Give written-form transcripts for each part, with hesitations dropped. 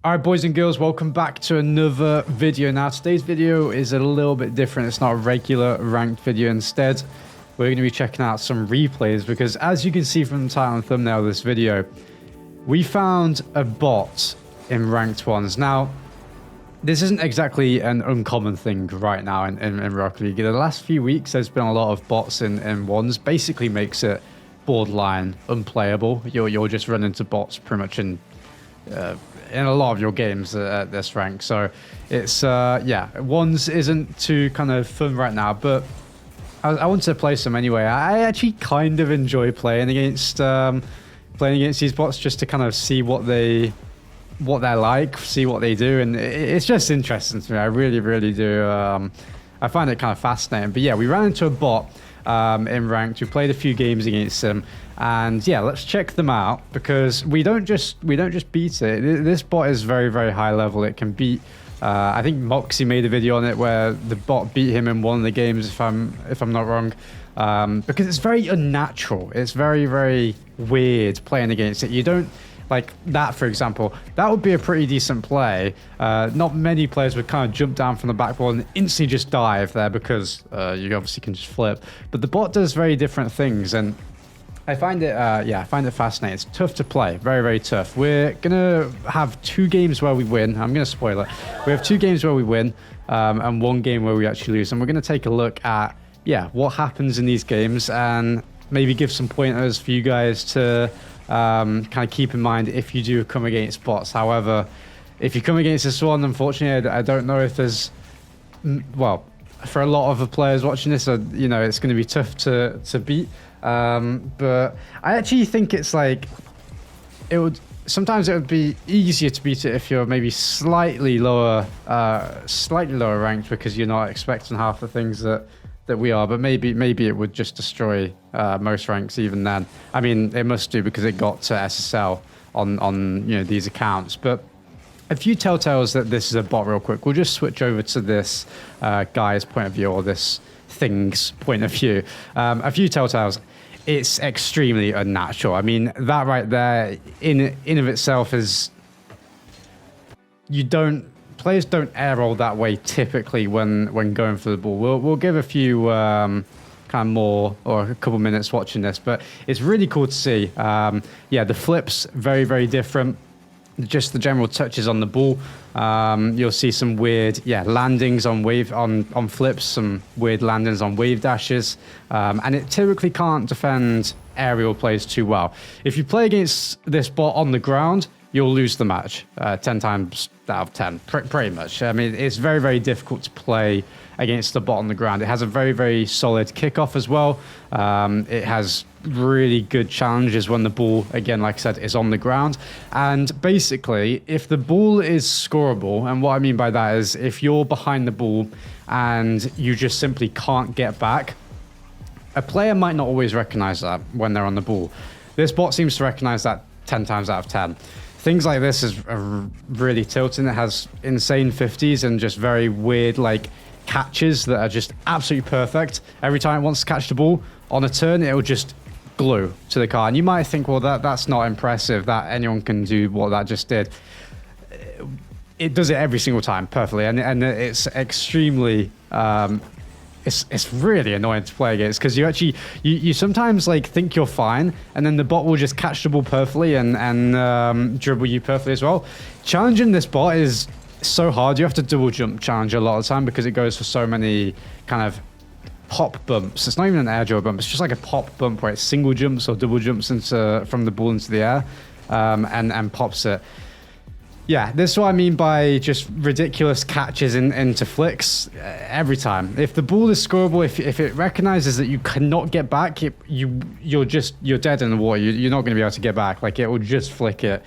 Alright, boys and girls, welcome back to another video. Now, today's video is a little bit different. It's not a regular ranked video. Instead, we're going to be checking out some replays because, as you can see from the title and thumbnail of this video, we found a bot in ranked ones. Now, this isn't exactly an uncommon thing right now in Rocket League. The last few weeks, there's been a lot of bots in ones. Basically makes it borderline unplayable. You'll just run into bots pretty much in a lot of your games at this rank. So it's yeah, ones isn't too kind of fun right now, but I wanted to play some anyway. I actually kind of enjoy playing against these bots just to kind of see what they're like, see what they do, and it's just interesting to me. I really do. I find it kind of fascinating. But yeah, we ran into a bot in ranked. We played a few games against him, and yeah, let's check them out because we don't just beat it. This bot is very high level. It can beat. I think Moxie made a video on it where the bot beat him in one of the games, if I'm not wrong, because it's very unnatural. It's very weird playing against it. You don't. Like that, for example, that would be a pretty decent play. Not many players would kind of jump down from the backboard and instantly just dive there because you obviously can just flip. But the bot does very different things, and I find it, I find it fascinating. It's tough to play, very tough. We're gonna have 2 games where we win. I'm gonna spoil it. We have 2 games where we win, and 1 game where we actually lose. And we're gonna take a look at what happens in these games and maybe give some pointers for you guys to kind of keep in mind if you do come against bots. However, if you come against this one, unfortunately, I don't know if there's, well, for a lot of the players watching this, you know, it's going to be tough to beat. But I actually think it's like, sometimes it would be easier to beat it if you're maybe slightly lower ranked because you're not expecting half the things that we are, but maybe it would just destroy most ranks even then. I mean, it must do because it got to SSL on these accounts. But a few telltales that this is a bot real quick. We'll just switch over to this guy's point of view, or this thing's point of view. A few telltales. It's extremely unnatural. I mean, that right there in of itself is, players don't air roll that way typically when going for the ball. We'll give a few kind of more, or a couple minutes watching this, but it's really cool to see. The flips very different. Just the general touches on the ball. You'll see some weird landings on flips, some weird landings on wave dashes, and it typically can't defend aerial plays too well. If you play against this bot on the ground, you'll lose the match 10 times out of 10, pretty much. I mean, it's very difficult to play against the bot on the ground. It has a very solid kickoff as well. It has really good challenges when the ball, again, like I said, is on the ground. And basically, if the ball is scoreable, and what I mean by that is if you're behind the ball and you just simply can't get back, a player might not always recognize that when they're on the ball. This bot seems to recognize that 10 times out of 10. Things like this is really tilting. It has insane 50s and just very weird like catches that are just absolutely perfect. Every time it wants to catch the ball on a turn, it'll just glue to the car. And you might think, well, that's not impressive that anyone can do what that just did. It does it every single time perfectly, and it's extremely it's really annoying to play against because you sometimes like think you're fine, and then the bot will just catch the ball perfectly and dribble you perfectly as well. Challenging this bot is so hard. You have to double jump challenge a lot of the time because it goes for so many kind of pop bumps. It's not even an air dribble bump. It's just like a pop bump where it single jumps or double jumps from the ball into the air and pops it. Yeah, this is what I mean by just ridiculous catches into flicks every time. If the ball is scoreable, if it recognizes that you cannot get back, you're dead in the water. You're not going to be able to get back. Like, it will just flick it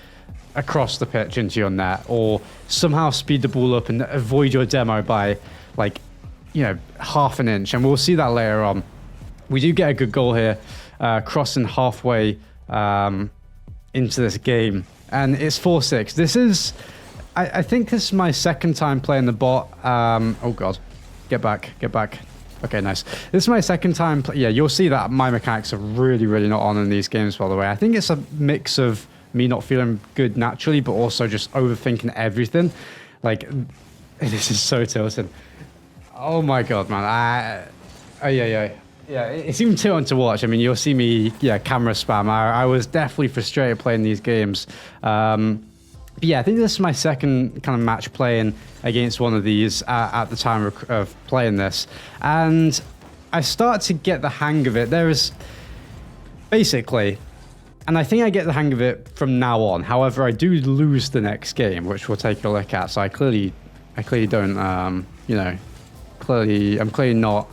across the pitch into your net, or somehow speed the ball up and avoid your demo by half an inch. And we'll see that later on. We do get a good goal here, crossing halfway into this game. And it's 4-6. This is, I think this is my second time playing the bot. Oh God, get back. Okay, nice. This is my second time. You'll see that my mechanics are really not on in these games, by the way. I think it's a mix of me not feeling good naturally, but also just overthinking everything. Like, this is so tilted. Oh my god, man. Yeah, it's even tilting to watch. I mean, you'll see me, camera spam. I was definitely frustrated playing these games. But yeah, I think this is my second kind of match playing against one of these at the time of playing this. And I start to get the hang of it. There is basically, and I think I get the hang of it from now on. However, I do lose the next game, which we'll take a look at. So I clearly don't, I'm clearly not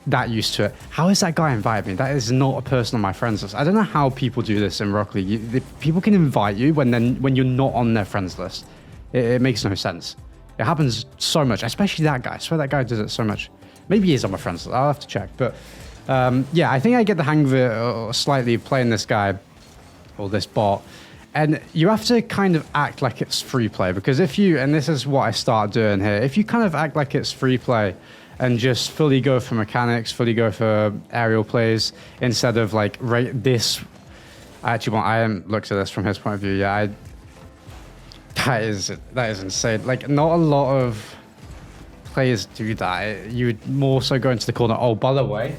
that used to it. How is that guy invited me? That is not a person on my friends list. I don't know how people do this in Rocket League. People can invite you when you're not on their friends list. It makes no sense. It happens so much, especially that guy. I swear that guy does it so much. Maybe he is on my friends list. I'll have to check. But yeah, I think I get the hang of it slightly playing this guy or this bot. And you have to kind of act like it's free play, because and this is what I start doing here, if you kind of act like it's free play and just fully go for mechanics, fully go for aerial plays, instead of like this, I haven't looked at this from his point of view. Yeah, that is insane. Like, not a lot of players do that. You would more so go into the corner. Oh, by the way,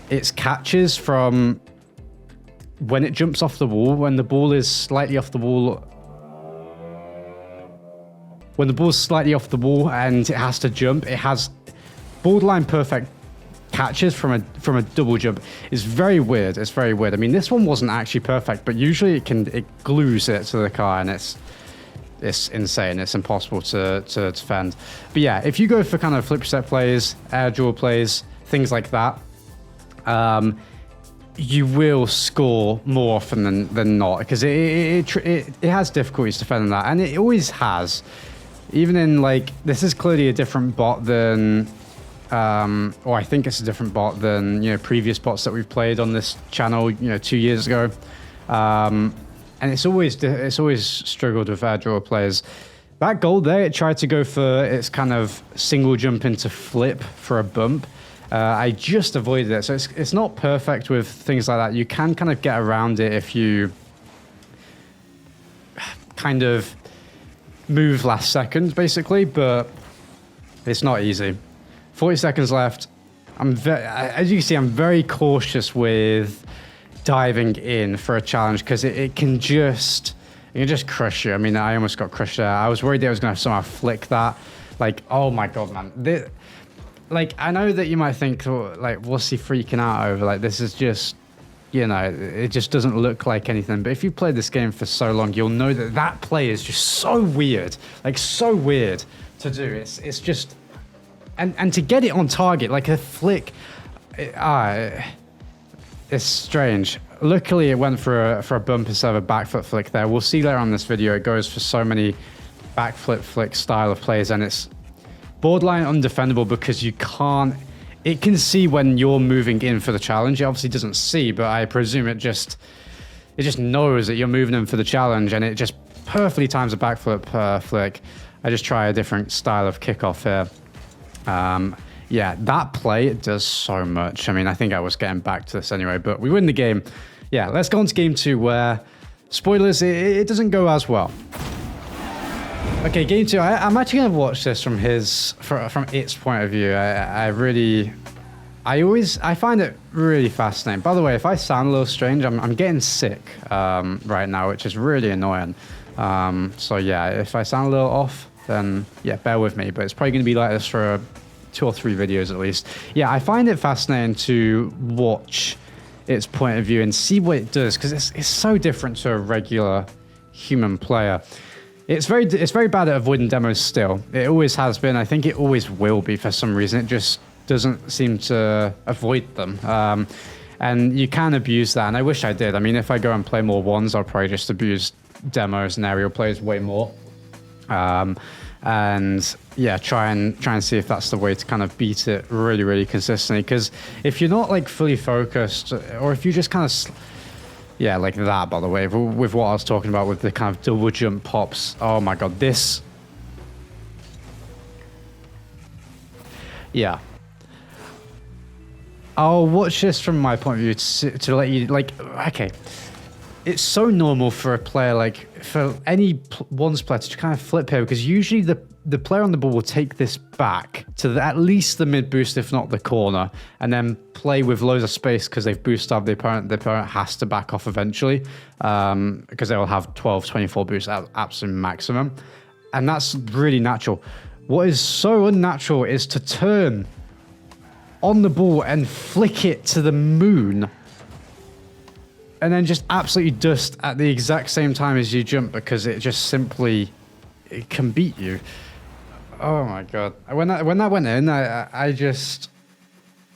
it's catches from when it jumps off the wall, when the ball is slightly off the wall. When the ball's slightly off the wall and it has to jump, it has borderline perfect catches from a double jump. It's very weird. It's very weird. I mean, this one wasn't actually perfect, but usually it glues it to the car, and it's insane. It's impossible to defend. But yeah, if you go for kind of flip set plays, air draw plays, things like that, you will score more often than not, because it has difficulties defending that, and it always has. Even in, like, this is clearly a different bot than, or I think it's a different bot than, previous bots that we've played on this channel, 2 years ago. And it's always struggled with air draw players. That goal there, it tried to go for its kind of single jump into flip for a bump. I just avoided it. So it's not perfect with things like that. You can kind of get around it if you kind of move last second, basically, but it's not easy. 40 seconds left. As you can see, I'm very cautious with diving in for a challenge, because it can just crush you. I mean, I almost got crushed there. I was worried that I was going to somehow flick that. Like, oh my god, man. Like, I know that you might think, like, what's he freaking out over? Like, this is just, it just doesn't look like anything. But if you played this game for so long, you'll know that play is just so weird. Like, so weird to do. It's just... And to get it on target, like a flick... It's strange. Luckily, it went for a bump instead of a backflip flick there. We'll see later on in this video, it goes for so many backflip flick style of plays, and it's borderline undefendable, because you can't... It can see when you're moving in for the challenge. It obviously doesn't see, but I presume it just knows that you're moving in for the challenge, and it just perfectly times a backflip flick. I just try a different style of kickoff here. Yeah, that play, it does so much. I mean, I think I was getting back to this anyway, but we win the game. Yeah, let's go on to game 2, where, spoilers, it doesn't go as well. Okay, game 2. I'm actually going to watch this from its point of view. I find it really fascinating. By the way, if I sound a little strange, I'm getting sick right now, which is really annoying. So yeah, if I sound a little off, then yeah, bear with me. But it's probably going to be like this for 2 or 3 videos at least. Yeah, I find it fascinating to watch its point of view and see what it does, because it's so different to a regular human player. It's very bad at avoiding demos still. It always has been. I think it always will be for some reason. It just doesn't seem to avoid them. And you can abuse that, and I wish I did. I mean, if I go and play more ones, I'll probably just abuse demos and aerial plays way more. And yeah, try and see if that's the way to kind of beat it really, really consistently. Because if you're not like fully focused, or if you just kind of... Yeah, like that, by the way, with what I was talking about with the kind of double jump pops. Oh my god, this... Yeah. I'll watch this from my point of view to let you, like, okay. It's so normal for a player, like, for any ones player to kind of flip here, because usually the player on the ball will take this back to at least the mid boost, if not the corner, and then play with loads of space because they've boosted up the opponent. The opponent has to back off eventually because they will have 12, 24 boosts at absolute maximum. And that's really natural. What is so unnatural is to turn on the ball and flick it to the moon and then just absolutely dust at the exact same time as you jump because it just simply it can beat you. Oh my god! When that went in, I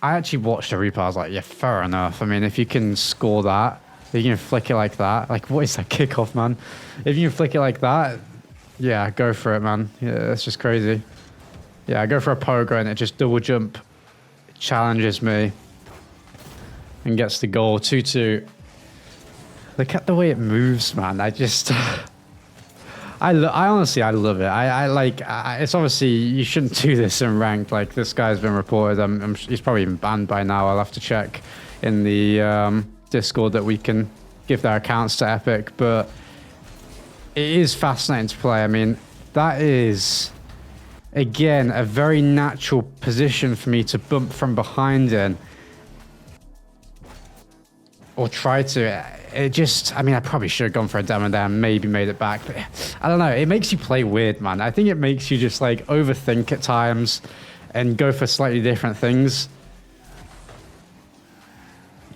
actually watched the replay. I was like, yeah, fair enough. I mean, if you can score that, if you can flick it like that, like what is that kickoff, man? If you can flick it like that, yeah, go for it, man. Yeah, that's just crazy. Yeah, I go for a pogo and it just double jump, challenges me, and gets the goal. 2-2. Look at the way it moves, man. I just, I honestly, I love it. I like, it's obviously, you shouldn't do this in ranked. Like, this guy's been reported. He's probably even banned by now. I'll have to check in the Discord that we can give their accounts to Epic. But it is fascinating to play. I mean, that is, again, a very natural position for me to bump from behind in. Or try to. It just, I mean, I probably should have gone for a demo there and maybe made it back. But I don't know. It makes you play weird, man. I think it makes you just like overthink at times and go for slightly different things.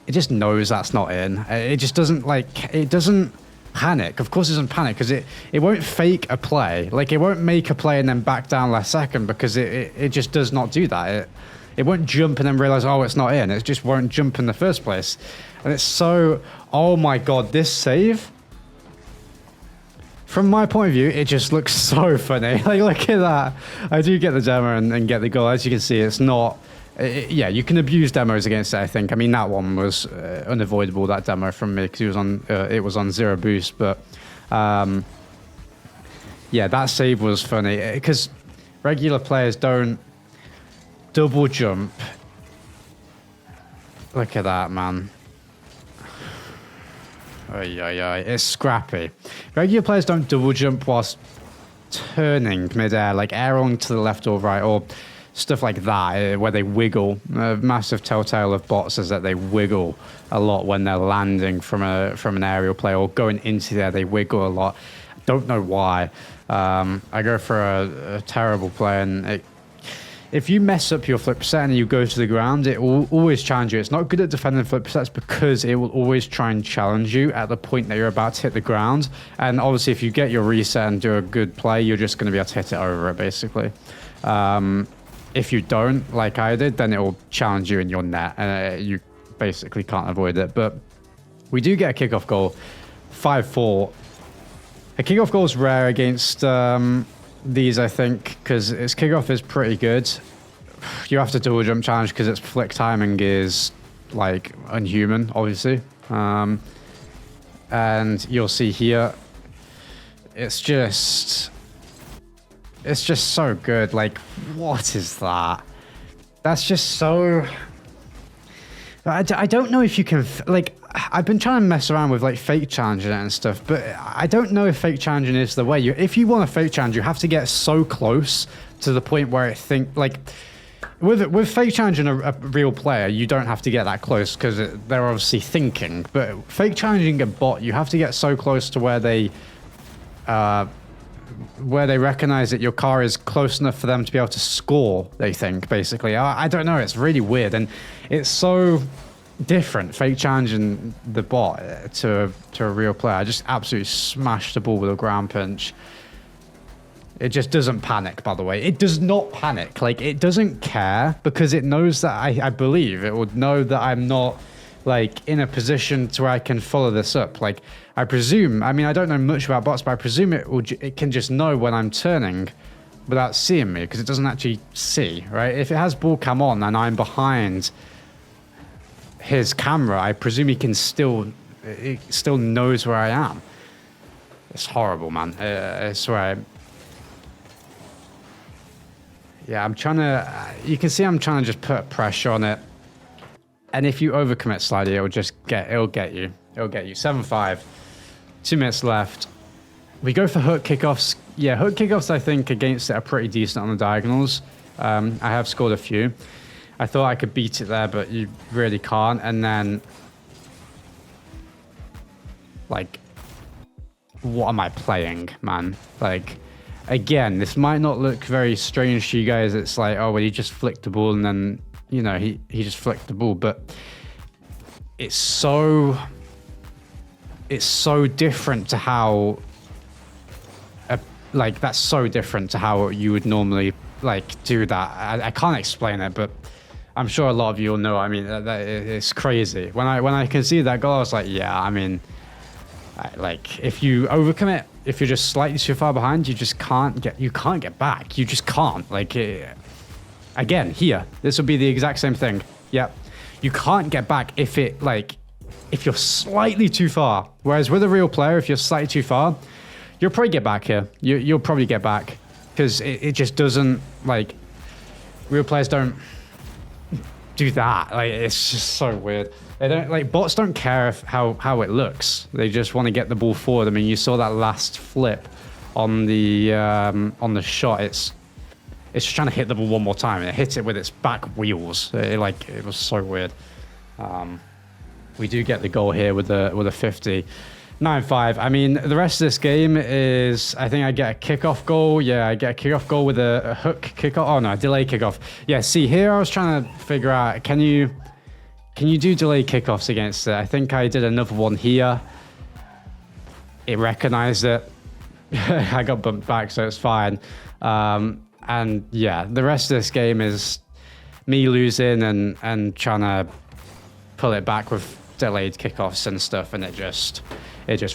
It just knows that's not in. It just doesn't like, it doesn't panic. Of course it doesn't panic because it won't fake a play. Like it won't make a play and then back down last second because it just does not do that. It won't jump and then realize, oh, it's not in. It just won't jump in the first place. And it's so, oh my god, this save, from my point of view, it just looks so funny. Like, look at that. I do get the demo and get the goal. As you can see, it's not, yeah, you can abuse demos against it, I think. I mean, that one was unavoidable, that demo from me, because it was on 0 boost. But, yeah, that save was funny, because regular players don't double jump. Look at that, man. It's scrappy. Regular players don't double jump whilst turning midair, like air to the left or right, or stuff like that, where they wiggle. A massive telltale of bots is that they wiggle a lot when they're landing from an aerial play or going into there. They wiggle a lot. Don't know why. I go for a terrible play, and if you mess up your flip set and you go to the ground, it will always challenge you. It's not good at defending flip sets because it will always try and challenge you at the point that you're about to hit the ground. And obviously, if you get your reset and do a good play, you're just going to be able to hit it over it, basically. If you don't, like I did, then it will challenge you in your net, and you basically can't avoid it. But we do get a kickoff goal, 5-4. A kickoff goal is rare against these, I think, because its kickoff is pretty good. You have to double jump challenge because its flick timing is like unhuman, obviously. And you'll see here, it's just so good. Like, what is that? That's just so. I don't know if you can, like, I've been trying to mess around with like fake challenging and stuff, but I don't know if fake challenging is the way. If you want a fake challenge, you have to get so close to the point where it like with fake challenging a real player, you don't have to get that close because they're obviously thinking. But fake challenging a bot, you have to get so close to where they recognize that your car is close enough for them to be able to score, they think, basically. I don't know, it's really weird, and it's so different, fake challenging the bot to a real player. I just absolutely smashed the ball with a ground pinch. It just doesn't panic, by the way. It does not panic. Like, it doesn't care because it knows that I believe it would know that I'm not like in a position to where I can follow this up. Like, I presume, I mean, I don't know much about bots, but I presume it can just know when I'm turning without seeing me because it doesn't actually see, right? If it has ball cam on and I'm behind his camera, I presume it still knows where I am. It's horrible, man. I swear. Yeah, I'm trying to, you can see I'm trying to just put pressure on it. And if you overcommit slightly, it'll get you. It'll get you. 7-5. 2 minutes left. We go for hook kickoffs. Yeah, hook kickoffs, I think, against it are pretty decent on the diagonals. I have scored a few. I thought I could beat it there, but you really can't. And then, like, what am I playing, man? Like, again, this might not look very strange to you guys. It's like, oh, well, he just flicked the ball and then, you know, he just flicked the ball. But it's so different to how, like, that's so different to how you would normally, like, do that. I can't explain it, but I'm sure a lot of you will know. I mean, it's crazy. When I can see that goal, I was like, yeah, I mean, like, if you overcommit, if you're just slightly too far behind, you can't get back. You just can't. Like, again, here, this will be the exact same thing. Yep. You can't get back if you're slightly too far. Whereas with a real player, if you're slightly too far, you'll probably get back here. You'll probably get back because it just doesn't, like, real players don't do that. Like, it's just so weird. They don't, like, bots don't care how it looks. They just want to get the ball forward. I mean, you saw that last flip on the shot. It's just trying to hit the ball one more time, and it hits it with its back wheels. It was so weird. We do get the goal here with a 50. 9-5. I mean, the rest of this game is, I think I get a kickoff goal. Yeah, I get a kickoff goal with a hook kickoff. Oh, no, a delay kickoff. Yeah, see, here I was trying to figure out, can you do delay kickoffs against it? I think I did another one here. It recognized it. I got bumped back, so it's fine. And yeah, the rest of this game is me losing and trying to pull it back with delayed kickoffs and stuff, and it just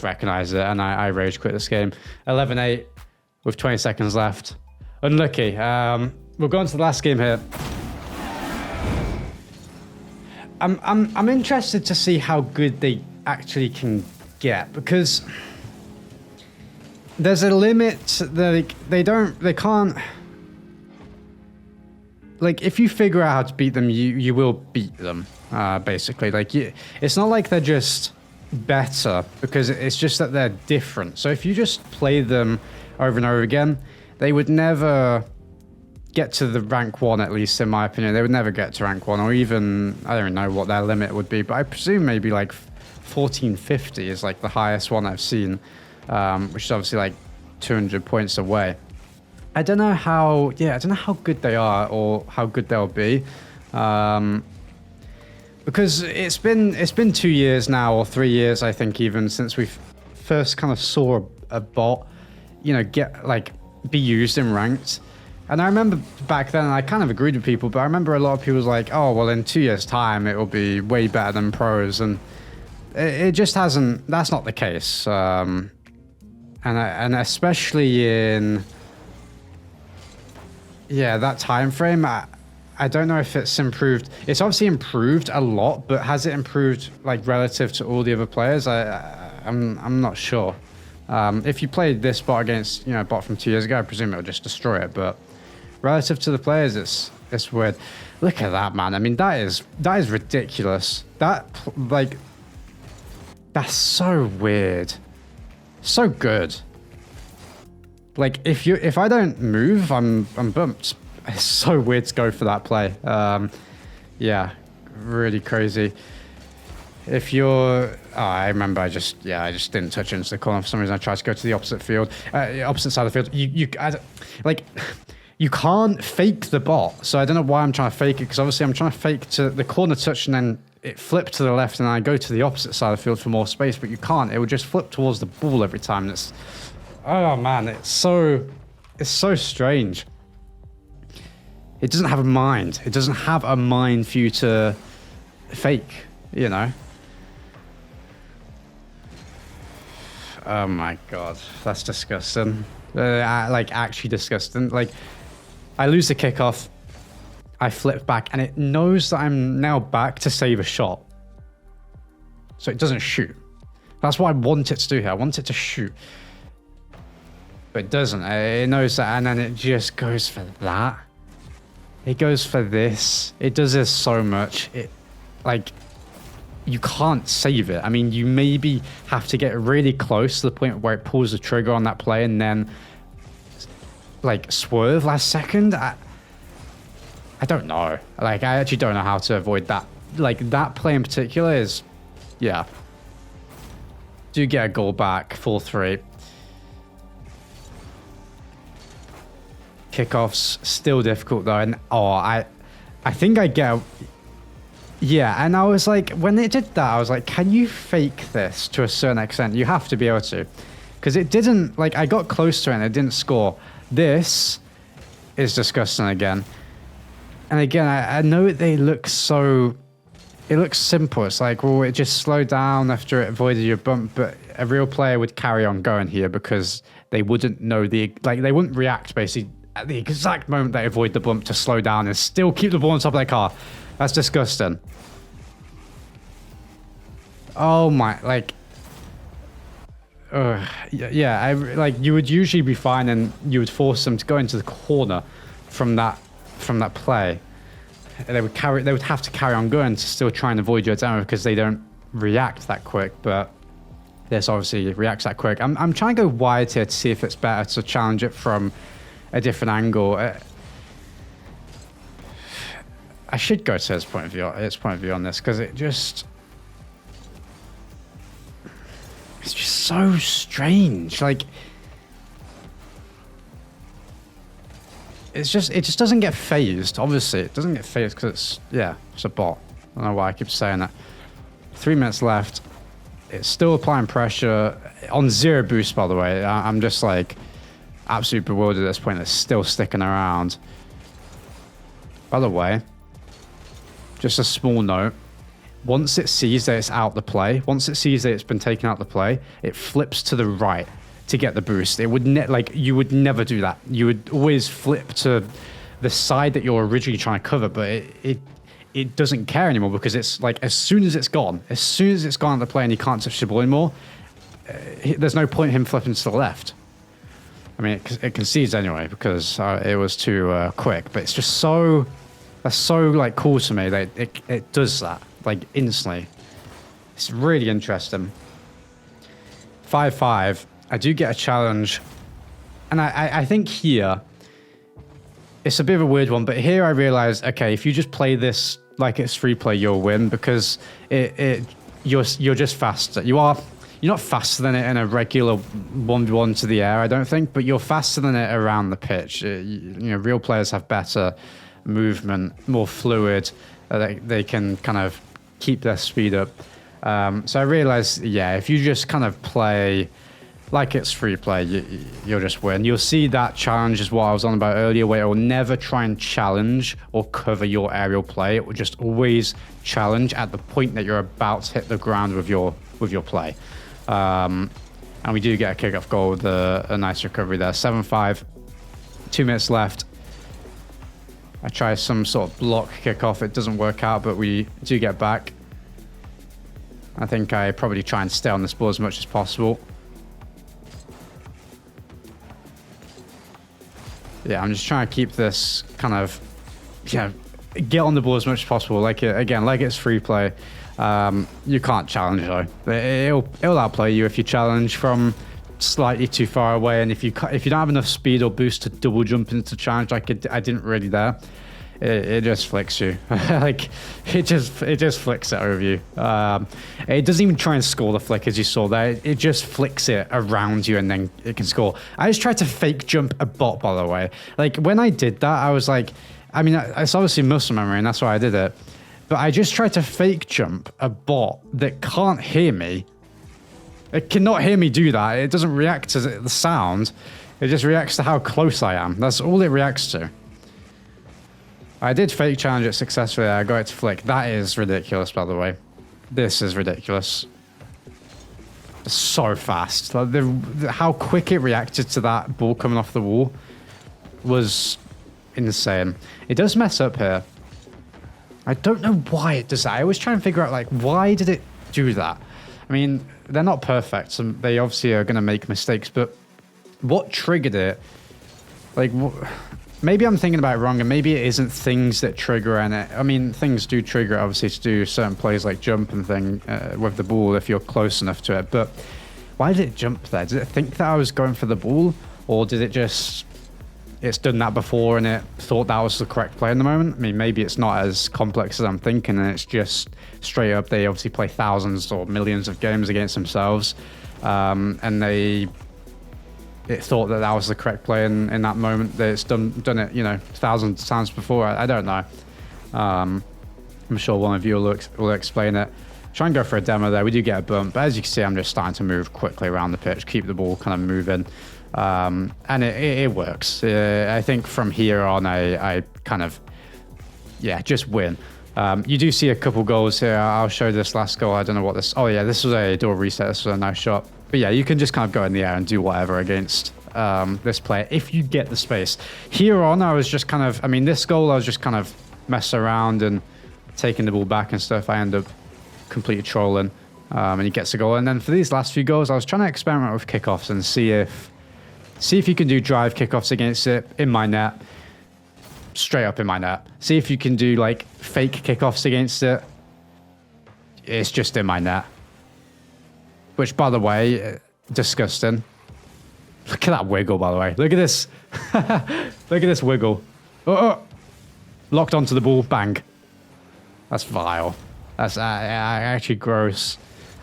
recognized it, and I rage quit this game. 11-8 with 20 seconds left. Unlucky. We'll go on to the last game here. I'm interested to see how good they actually can get, because there's a limit that they can't. Like, if you figure out how to beat them, you will beat them. Basically, like, it's not like they're just better, because it's just that they're different. So if you just play them over and over again, they would never get to the rank 1, at least in my opinion. They would never get to rank 1, or even, I don't know what their limit would be, but I presume maybe like 1450 is like the highest one I've seen, which is obviously like 200 points away. I don't know how good they are or how good they'll be. Because it's been 2 years now, or 3 years, I think, even since we first kind of saw a bot, you know, be used in ranked. And I remember back then, I kind of agreed with people, but I remember a lot of people was like, oh, well, in 2 years' time, it will be way better than pros. And it just hasn't, that's not the case. And especially in, yeah, that time frame, I don't know if it's improved. It's obviously improved a lot, but has it improved, like, relative to all the other players? I'm not sure. If you played this bot against, you know, a bot from 2 years ago, I presume it'll just destroy it. But relative to the players, it's weird. Look at that, man. I mean, that is ridiculous. That's so weird. So good. Like, if I don't move, I'm bumped. It's so weird to go for that play. Yeah, really crazy. If you're, I remember I just didn't touch into the corner for some reason. I tried to go to the opposite field, opposite side of the field. You can't fake the bot. So I don't know why I'm trying to fake it, because obviously I'm trying to fake to the corner touch and then it flipped to the left and I go to the opposite side of the field for more space, but you can't. It will just flip towards the ball every time. And it's, oh man, it's so strange. It doesn't have a mind. It doesn't have a mind for you to fake, you know? Oh my god, that's disgusting. Like, actually disgusting. Like, I lose the kickoff, I flip back, and it knows that I'm now back to save a shot. So it doesn't shoot. That's what I want it to do here. I want it to shoot. But it doesn't. It knows that, and then it just goes for that. It goes for this. It does this so much. like, you can't save it. I mean, you maybe have to get really close to the point where it pulls the trigger on that play and then, like, swerve last second. I don't know. Like, I actually don't know how to avoid that. Like, that play in particular is, yeah. Do get a goal back, 4-3. Kickoffs still difficult though, and I think I get. Yeah, and I was like, when it did that, I was like, can you fake this to a certain extent? You have to be able to, because it didn't. Like, I got close to it and it didn't score. This is disgusting again. And again, I know they look so. It looks simple. It's like, well, it just slowed down after it avoided your bump, but a real player would carry on going here because they wouldn't know they wouldn't react basically at the exact moment they avoid the bump to slow down and still keep the ball on top of their car. That's disgusting. Oh my, like, yeah, like, you would usually be fine and you would force them to go into the corner from that play. They would have to carry on going to still try and avoid your demo because they don't react that quick, but this obviously reacts that quick. I'm trying to go wide here to see if it's better to challenge it from a different angle. I should go to its point of view on this because it's just so strange. Like, it just doesn't get phased. Obviously, it doesn't get phased because it's a bot. I don't know why I keep saying that. 3 minutes left. It's still applying pressure on 0 boost, by the way. I'm just like absolutely bewildered at this point. It's still sticking around. By the way, just a small note. Once it sees that it's out the play, once it sees that it's been taken out the play, it flips to the right to get the boost. It would you would never do that. You would always flip to the side that you're originally trying to cover, but it doesn't care anymore because it's like as soon as it's gone out of the play and you can't touch the ball anymore, there's no point in him flipping to the left. I mean, it concedes anyway because it was too quick, but it's just that's so like cool to me that it does that like instantly. It's really interesting. 5-5. I do get a challenge, and I think here it's a bit of a weird one, but here I realized, okay, if you just play this like it's free play, you'll win because you're just faster. You're not faster than it in a regular 1v1 to the air, I don't think, but you're faster than it around the pitch. Real players have better movement, more fluid. They can kind of keep their speed up. So I realized, if you just kind of play like it's free play, you'll just win. You'll see that challenge is what I was on about earlier, where it will never try and challenge or cover your aerial play. It will just always challenge at the point that you're about to hit the ground with your play. And we do get a kick-off goal with a nice recovery there. 7-5, 2 minutes left. I try some sort of block kick-off. It doesn't work out, but we do get back. I think I probably try and stay on this ball as much as possible. Yeah, I'm just trying to keep this kind of, get on the ball as much as possible. Like it's free play. You can't challenge though. It'll outplay you if you challenge from slightly too far away, and if you don't have enough speed or boost to double jump into challenge like I didn't really there. It just flicks you. Like it just flicks it over you. It doesn't even try and score the flick as you saw there. It just flicks it around you and then it can score. I just tried to fake jump a bot, by the way. Like when I did that, I was like, I mean, it's obviously muscle memory and that's why I did it. But I just tried to fake jump a bot that can't hear me. It cannot hear me do that. It doesn't react to the sound. It just reacts to how close I am. That's all it reacts to. I did fake challenge it successfully. I got it to flick. That is ridiculous, by the way. This is ridiculous. It's so fast. Like how quick it reacted to that ball coming off the wall was insane. It does mess up here. I don't know why it does that. I always try and figure out, like, why did it do that? I mean, they're not perfect, so they obviously are going to make mistakes, but what triggered it? Like, maybe I'm thinking about it wrong, and maybe it isn't things that trigger in it. I mean, things do trigger it, obviously, to do certain plays like jump and thing with the ball if you're close enough to it. But why did it jump there? Did it think that I was going for the ball, or did it just... It's done that before and it thought that was the correct play in the moment? I mean, maybe it's not as complex as I'm thinking, and it's just straight up, they obviously play thousands or millions of games against themselves, and it thought that that was the correct play in that moment. That it's done it, you know, thousands of times before. I don't know. I'm sure one of you will explain it. Try and go for a demo there. We do get a bump, but as you can see, I'm just starting to move quickly around the pitch, keep the ball kind of moving. And it works. I think from here on, I kind of, just win. You do see a couple goals here. I'll show this last goal. I don't know what this... Oh, yeah, this was a door reset. This was a nice shot. But yeah, you can just kind of go in the air and do whatever against this player if you get the space. Here on, I was just kind of... I mean, this goal, I was just kind of messing around and taking the ball back and stuff. I end up completely trolling, and he gets a goal. And then for these last few goals, I was trying to experiment with kickoffs and see if you can do drive kickoffs against it in my net, straight up in my net. See if you can do like fake kickoffs against it. It's just in my net. Which, by the way, disgusting. Look at that wiggle, by the way. Look at this. Look at this wiggle. Oh. Locked onto the ball, bang. That's vile. That's actually gross.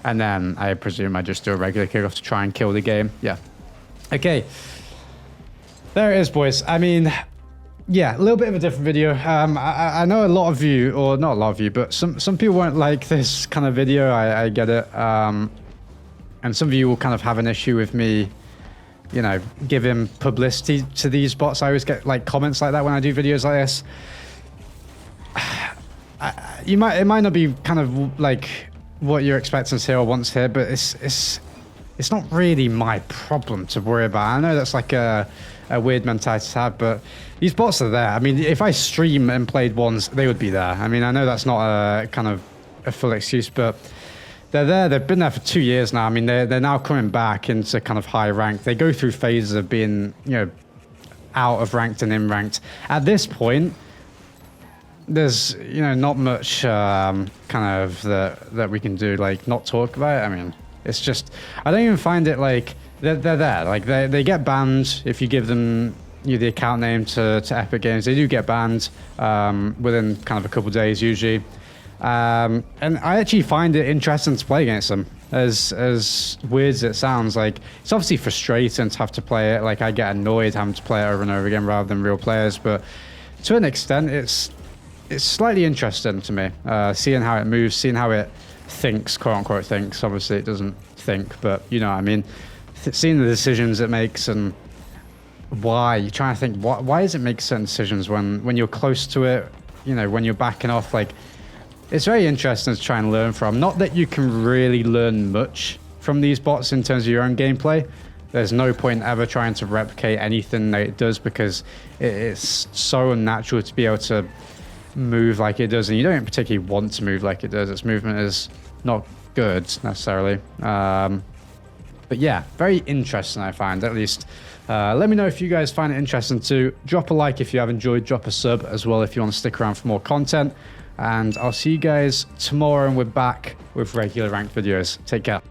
And then I presume I just do a regular kickoff to try and kill the game. Yeah. Okay, there it is, boys. I mean, yeah, a little bit of a different video. I know a lot of you, or not a lot of you, but some people won't like this kind of video. I get it. And some of you will kind of have an issue with me, you know, giving publicity to these bots. I always get like comments like that when I do videos like this. It might not be kind of like what you're expecting to hear or want to hear, but it's not really my problem to worry about. I know that's like a weird mentality to have, but these bots are there. I mean, if I stream and played ones, they would be there. I mean, I know that's not a kind of a full excuse, but they're there. They've been there for 2 years now. I mean, they're now coming back into kind of high rank. They go through phases of being, you know, out of ranked and in ranked. At this point, there's, you know, not much kind of that we can do, like not talk about it. I mean, it's just, I don't even find it like they're there. Like they get banned if you give them the account name to Epic Games. They do get banned within kind of a couple of days usually. And I actually find it interesting to play against them. As weird as it sounds, like it's obviously frustrating to have to play it. Like I get annoyed having to play it over and over again rather than real players. But to an extent, it's slightly interesting to me, seeing how it moves, seeing how it thinks, quote unquote thinks. Obviously it doesn't think, but you know what I mean. Seeing the decisions it makes and why you're trying to think, why does it make certain decisions when you're close to it, you know, when you're backing off. Like it's very interesting to try and learn from. Not that you can really learn much from these bots in terms of your own gameplay. There's no point ever trying to replicate anything that it does, because it's so unnatural to be able to move like it does, and you don't particularly want to move like it does. Its movement is not good necessarily, but yeah, very interesting I find, at least. Let me know if you guys find it interesting too. Drop a like if you have enjoyed, drop a sub as well if you want to stick around for more content, and I'll see you guys tomorrow, and we're back with regular ranked videos. Take care.